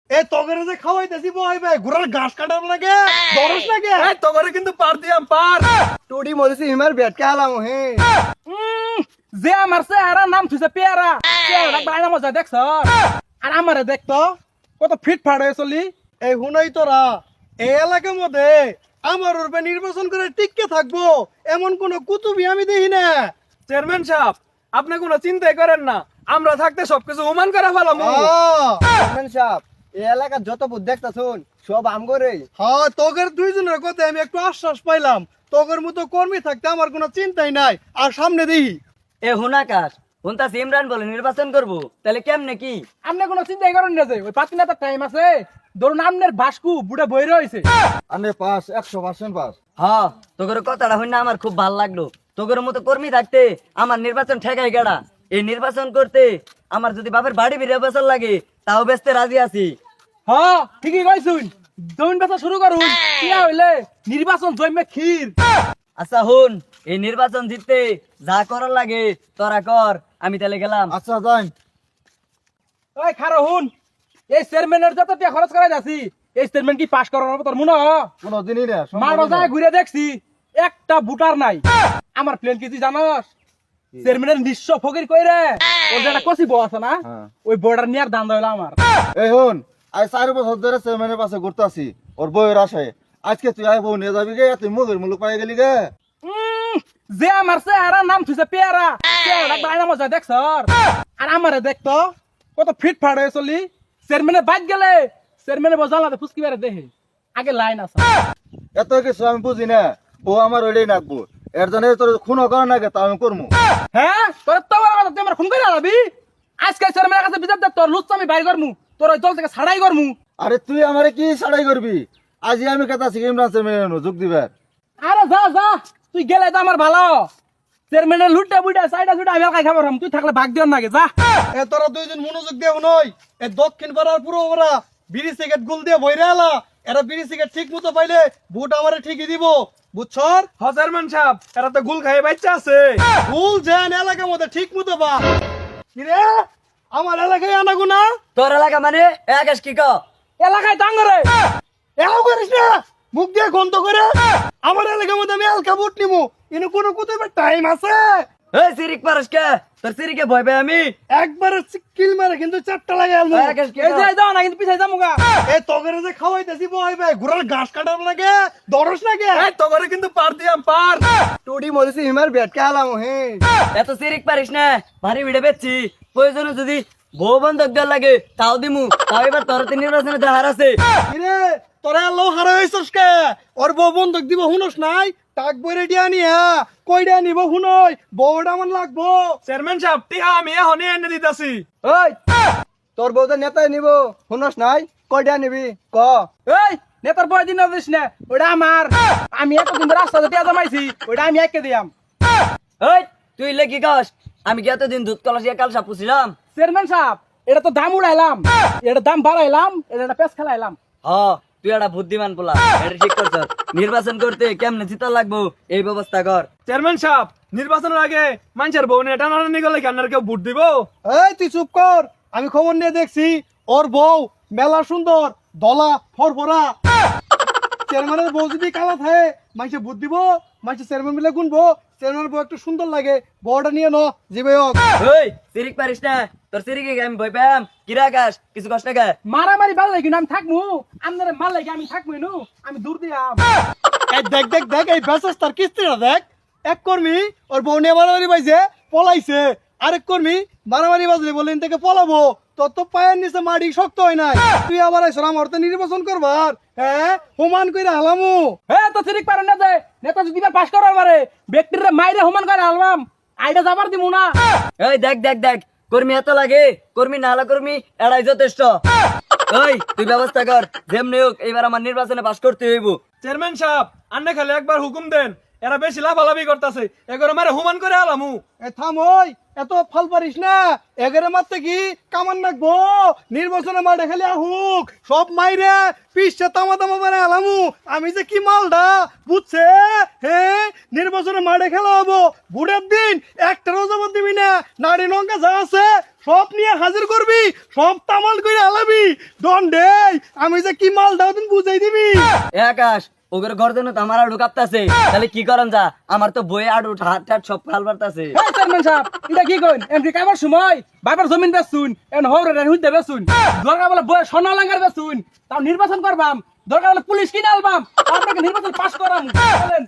এ তগরে যে খাওয়াইতেছি বই ভাই ঘোড়ার ঘাস কাটার লাগে দরস লাগে তগরে কিন্তু পার দিয়াম পার। টুডি মরিসি হিমার বেট কে আলাম হে যে আমার চেহারা নাম থুইছে পেয়ারা, চেহারা বাইনা মজা দেখছ। আর আমারে দেখতো কত ফিট ফাট হয়ে চলি। এই হুনাই তোরা এই এলাকার মধ্যে আমার উপরে নির্বাচন করে টিকে থাকবো এমন কোন কুতুবি আমি দেখি না। চেয়ারম্যান সাহেব, আপনি কোনো চিন্তাই করেন না, আমরা থাকতে সবকিছু হুমান করে ফেলাম। চেয়ারম্যান সাহেব এই এলাকার যত বুধ দেখতাছুন সব আমগরে। হ্যাঁ তোগের দুইজনের কথা আমি একটু আশ্বাস পাইলাম, তোগের মতো কর্মী থাকতে আমার কোনো চিন্তাই নাই। আর সামনে দেখি এ হুনাকার হুনতা ইমরান বলে নির্বাচন করব, তাহলে কেমনে কি? আপনি কোনো চিন্তাই করেন না যে ওই পাতি নেতার টাইম আছে। ধরুন আপনার ভাস্কু বুড়ে বই রয়েছে। আমি পাস 100% পাস। হ্যাঁ, তোর কথাটা হইনা আমার খুব ভালো লাগলো। তোর মতো কর্মী থাকতে আমার নির্বাচন ঠেকাই গেড়া। এই নির্বাচন করতে আমার যদি বাপের বাড়ি বেরিয়ে বছর লাগে তাও বেচতে রাজি আছি। হ্যাঁ ঠিকই কইছুন, জমিন বেচা শুরু করুন। কিয়া হইলে নির্বাচন জমবে ক্ষীর। আচ্ছা হুন, এই নির্বাচন জিততে যা করার লাগে তোরা কর, আমি তাহলে গেলাম। আচ্ছা যাই। ওই খারো হুন, এই চেয়ারম্যানের যত টাকা খরচ করা যাচ্ছি, এই চেয়ারম্যান কি পাস করার তোর মনে হয়? কোনো দিনই না মাঠ বাজারে ঘুরে দেখছি একটা বুটার নাই। আমার প্লেন কি তুই জানোস? চেয়ারম্যানের নিঃস্ব ফকির কইরে ওর যেটা কষি বউ আছে না, ওই বর্ডার নিয়ে আর দান দিল আমার। এই হন আজ 4 বছর ধরে চেয়ারম্যানের পাশে ঘুরতাছি ওর বউয়ের আশায়। আজকে তুই আই বউ নিয়ে যাবি গে, তুই মুখের মুলুক পাই গেলি গে। যে আমার চেহারা নাম থুইছে পেয়ারা, চেহারা বাইনা মজা দেখছ। আর আমারে দেখতো কত ফিট ফাট হয়ে চলি। চেয়ারম্যানের বাইক গেলে চেয়ারম্যানের বজালাতে ফুসকি বেড়ে দেখে আগে লাইন আছে। এত কিছু আমি বুঝি না, ও আমার ওইটাই নাকবো। এর জন্য তোর খুন করার নাকি তা আমি করবো। হ্যাঁ তোর তো বড় কথা, তুই আমার খুন করে আলাবি। আজকে চেয়ারম্যানের কাছে বিচার দে, তোর লুচ্চ আমি বাইর করমু, তোর ওই দল থেকে ছাড়াই করমু। আরে তুই আমারে কি ছাড়াই করবি? আজ আমি কথা শিখে ইমরান চেয়ারম্যান যোগ দিবার। আরে যা যা, তুই গেলে তো আমার ভালো। চেয়ারম্যানের লুটটা বুইটা সাইডা সুইডা আমি একাই খাবার তুই থাকলে ভাগ দিও নাকি যা। এ তোরা দুইজন মনোযোগ দেও নই। এ দক্ষিণ পাড়ার পুরো ওরা বিড়ি সিগারেট গুল দিয়ে বইরা এলা। এরা বিড়ি সিগারেট ঠিক মতো পাইলে ভোট আমারে ঠিকই দিব, বুঝছর? চেয়ারম্যান সাহেব, এরা তো গুল খাই বাচ্চা আছে। ভুল যেন এলাকার মধ্যে ঠিক মতো বা কিরে আমার এলাকায় আনাগো না। তোর এলাকা মানে আকাশ কি ক? এলাকায় টাঙ্গরে এও করিস না, মুখ দিয়ে গন্ধ করে। আমার এলাকার মধ্যে আমি হালকা ভোট নিবো, ইনো কোনো কোথায় টাইম আছে? এই সিরিক পারস কে? তোর সিরিকে ভয় পাই আমি। একবারে কিল মারে কিন্তু চারটা লাগে আলমু। এই আকাশ কি এই ক? যে যাও না কিন্তু পিছাই যামুগা। এ তগরে যে খাওয়াইতেছি বই ভাই ঘোড়ার ঘাস কাটার লাগে দরস লাগে। তগরে কিন্তু পার দিয়াম পার। টুডি মরিসি হিমার বেট কে আলাম হে। এত সিরিক পারিস না, ভারী ভিড়ে বেচছি। প্রয়োজনে যদি বউ বন্ধক দেওয়ার লাগে তাও দিমু। তাও এবার তোর নির্বাচনে দেহার আছে। কিরে তোরা আল্লাহ হারা হইছস কে? ওর বউ বন্ধক দিব হুনস নাই? টাক বইরে দিয়া নিয়া কইডা নিব হুনই বউটা মান লাগবো। চেয়ারম্যান সাহেব, টিহা আমি এখনই এনে দিতাছি। ওই তোর বউটা নেতাই নিব হুনস নাই? কইডা নিবি ক? এই নেতার বয় দিন দিস না, ওটা আমার। আমি এতদিন ধরে রাস্তাতে টিয়া জমাইছি, ওটা আমি একে দিয়াম। এই তুই লেখি কাস, আমি কি এতদিন দুধ কলসিয়া কাল সাপুছিলাম? চেয়ারম্যান সাহেব, এটা তো দাম উড়াইলাম, এটা দাম বাড়াইলাম, এটা পেস খেলাইলাম। হ, তুই একটা বুদ্ধিমান পোলা, এটা ঠিক করছ। নির্বাচন করতে কেমনে জিতা লাগবো এই ব্যবস্থা কর। চেয়ারম্যান সাহেব, নির্বাচনের আগে মানুষের বউ নিয়ে টানাটানি করলে কি আপনার কেউ ভোট দিব? এই তুই চুপ কর, আমি খবর নিয়ে দেখছি ওর বউ মেলা সুন্দর দলা ফরফরা। চেয়ারম্যানের বউ যদি কালা থাকে মানুষে ভোট দিব, মানুষে চেয়ারম্যান মিলে গুনবো। চেয়ারম্যানের বউ একটু সুন্দর লাগে, বউটা নিয়ে ন জিবে হোক। ওই সিরিক পারিস না, তোর সিরিকে আমি ভয় পাম। কিরা আকাশ, কিছু কষ্ট কে? মারামারি ভালো লাগে না, আমি থাকবো। আপনার মাল লাগে আমি থাকবো নু, আমি দূর দিয়াম। এই দেখ দেখ দেখ এই বেসস তার কিস্তিটা দেখ। এক কর্মী ওর বউ নিয়ে মারামারি পাইছে পলাইছে, আরেক কর্মী মারামারি বাজলে বলেন থেকে পলাবো। তোর তো পায়ের নিচে মাটি শক্ত হয় নাই, তুই আবার আইস আমার তো নির্বাচন করবার। হ্যাঁ হুমান কইরা হালামু। হ্যাঁ তো সিরিক পারেন না যে নেতা যদি পাস করার পারে ব্যক্তির মাইরে হুমান করে হালবাম, আইডা যাবার দিব না। এই দেখ দেখ দেখ, কর্মী এত লাগে, কর্মী নালা কর্মী এড়াই যথেষ্ট। ওই তুই ব্যবস্থা কর, যেমনি হোক এইবার আমার নির্বাচনে পাস করতে হইব। চেয়ারম্যান সাহেব, আন্নে খালি একবার হুকুম দেন, এরা বেশি লাফালাফি করতেছে, এগুলো মারে হুমান করে আলামু। এ থাম ওই, এত ফল পারিস না। এগারে মারতে কি কামান নাকবো? নির্বাচনে মাঠে খালি আহুক সব মাইরে পিসছে তামা তামা মানে আলামু। আমি যে কি মালটা বুঝছে? হ্যাঁ নির্বাচনে মাঠে খেলা হবো, ভোটের দিন একটারও জবাব দিবি না। নারী নঙ্কা যা আছে সব নিয়ে হাজির করবি, সব তামাল করে আলাবি। দণ্ডে আমি যে কি মাল দাও তুমি বুঝাই দিবি। এ আকাশ ওগের গর্দনে তো আমার আড়ু কাঁপতাছে, তাহলে কি করেন যা? আমার তো বই আড়ু হাত টাট সব ফাল বাড়তাছে। এই চেয়ারম্যান সাহেব এটা কি কইন? এমপি কাবার সময় বাবার জমিন বেচুন, এখন হরে হুইতে বেচুন, দরকার বলে বই সোনা লাঙ্গার বেচুন, তাও নির্বাচন করবাম, দরকার বলে পুলিশ কিনে আলবাম, আপনাকে নির্বাচন পাস করাম। বলেন